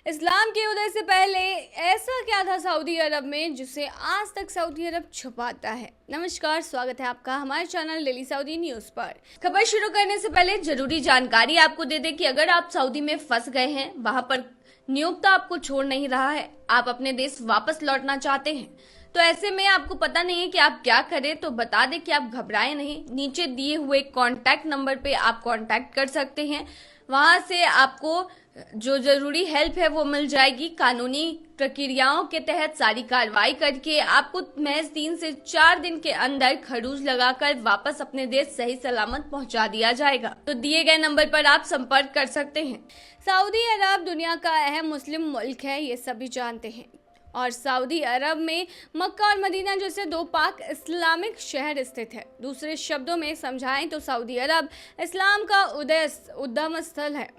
इस्लाम के उदय से पहले ऐसा क्या था सऊदी अरब में जिसे आज तक सऊदी अरब छुपाता है। नमस्कार, स्वागत है आपका हमारे चैनल डेली सऊदी न्यूज पर। खबर शुरू करने से पहले जरूरी जानकारी आपको दे दें कि अगर आप सऊदी में फंस गए हैं, वहां पर नियोक्ता आपको छोड़ नहीं रहा है, आप अपने देश वापस लौटना चाहते हैं, तो ऐसे में आपको पता नहीं है कि आप क्या करें, तो बता दें कि आप घबराएं नहीं। नीचे दिए हुए कॉन्टैक्ट नंबर पे आप कॉन्टैक्ट कर सकते हैं। वहां से आपको जो जरूरी हेल्प है वो मिल जाएगी। कानूनी प्रक्रियाओं के तहत सारी कार्रवाई करके आपको महज 3 से 4 दिन के अंदर खरूज लगाकर वापस अपने देश सही सलामत पहुंचा दिया जाएगा। तो दिए गए नंबर पर आप संपर्क कर सकते हैं। सऊदी अरब दुनिया का अहम मुस्लिम मुल्क है, ये सभी जानते हैं, और सऊदी अरब में मक्का और मदीना जैसे 2 पाक इस्लामिक शहर स्थित है। दूसरे शब्दों में समझाएं तो सऊदी अरब इस्लाम का उद्गम स्थल है,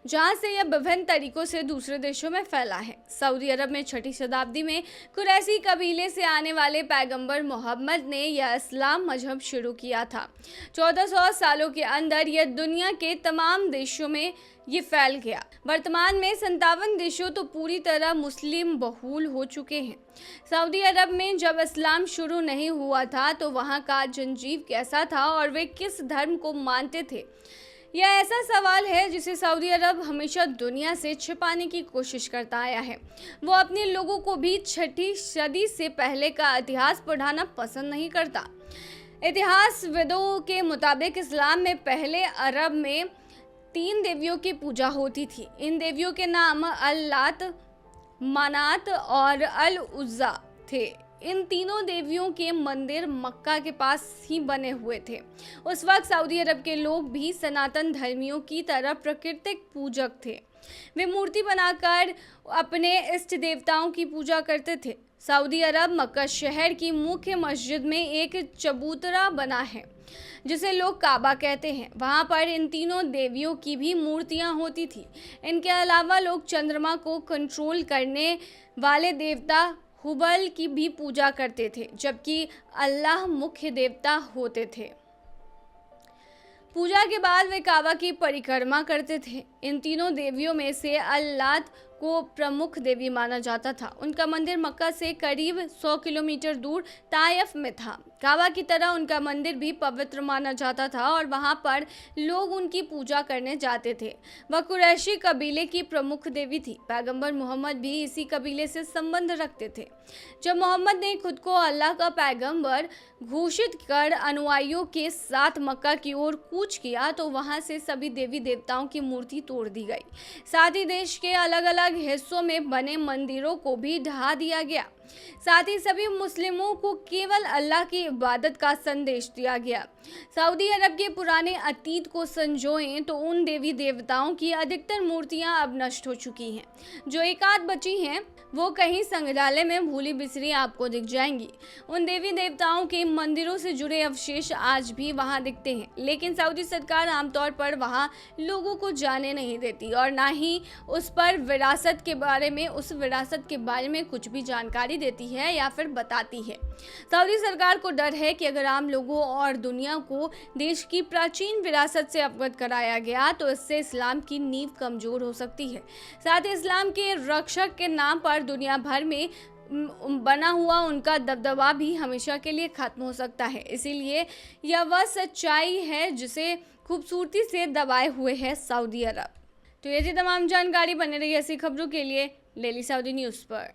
जहां से यह विभिन्न तरीकों से दूसरे देशों में फैला है। सऊदी अरब में 6ठी शताब्दी में कुरैशी कबीले से आने वाले पैगंबर मोहम्मद ने यह इस्लाम मजहब शुरू किया था। 1400 सालों के अंदर यह दुनिया के तमाम देशों में ये फैल गया। वर्तमान में 57 देशों तो पूरी तरह मुस्लिम बहुल हो चुके हैं। सऊदी अरब में जब इस्लाम शुरू नहीं हुआ था तो वहाँ का जनजीव कैसा था और वे किस धर्म को मानते थे, यह ऐसा सवाल है जिसे सऊदी अरब हमेशा दुनिया से छिपाने की कोशिश करता आया है। वो अपने लोगों को भी 6ठी सदी से पहले का इतिहास पढ़ाना पसंद नहीं करता। इतिहासविदों के मुताबिक इस्लाम में पहले अरब में 3 देवियों की पूजा होती थी। इन देवियों के नाम अल-लात, मनात और अल-उज़्ज़ा थे। इन तीनों देवियों के मंदिर मक्का के पास ही बने हुए थे। उस वक्त सऊदी अरब के लोग भी सनातन धर्मियों की तरह प्राकृतिक पूजक थे। वे मूर्ति बनाकर अपने इष्ट देवताओं की पूजा करते थे। सऊदी अरब मक्का शहर की मुख्य मस्जिद में एक चबूतरा बना है जिसे लोग काबा कहते हैं। वहाँ पर इन तीनों देवियों की भी मूर्तियाँ होती थी। इनके अलावा लोग चंद्रमा को कंट्रोल करने वाले देवता हुबल की भी पूजा करते थे, जबकि अल्लाह मुख्य देवता होते थे। पूजा के बाद वे काबा की परिक्रमा करते थे। इन तीनों देवियों में से अल-लात को प्रमुख देवी माना जाता था। उनका मंदिर मक्का से करीब 100 किलोमीटर दूर ताइफ में था। काबा की तरह उनका मंदिर भी पवित्र माना जाता था और वहां पर लोग उनकी पूजा करने जाते थे। वह कुरैशी कबीले की प्रमुख देवी थी। पैगंबर मोहम्मद भी इसी कबीले से संबंध रखते थे। जब मोहम्मद ने खुद को अल्लाह का पैगंबर घोषित कर अनुयायियों के साथ मक्का की ओर कूच किया तो वहां से सभी देवी देवताओं की मूर्ति तोड़ दी गई। साथ ही देश के अलग अलग हिस्सों में बने मंदिरों को भी ढा दिया गया। साथ ही सभी मुस्लिमों को केवल अल्लाह की इबादत का संदेश दिया गया। सऊदी अरब के पुराने अतीत को संजोएं तो उन देवी देवताओं की अधिकतर मूर्तियां अब नष्ट हो चुकी हैं। जो एक आध बची हैं वो कहीं संग्रहालय में भूली बिसरी आपको दिख जाएंगी। उन देवी देवताओं के मंदिरों से जुड़े अवशेष आज भी वहां दिखते हैं, लेकिन सऊदी सरकार आमतौर पर वहां लोगों को जाने नहीं देती और ना ही उस विरासत के बारे में कुछ भी जानकारी देती है या फिर बताती है। सऊदी सरकार को डर है कि अगर आम लोगों और दुनिया को देश की प्राचीन विरासत से अवगत कराया गया तो इससे इस्लाम की नींव कमजोर हो सकती है। साथ ही इस्लाम के रक्षक के नाम पर दुनिया भर में बना हुआ उनका दबदबा भी हमेशा के लिए खत्म हो सकता है। इसीलिए यह वह सच्चाई है जिसे खूबसूरती से दबाए हुए है सऊदी अरब। तो ये थी तमाम जानकारी। बने रही ऐसी खबरों के लिए डेली सऊदी न्यूज़ पर।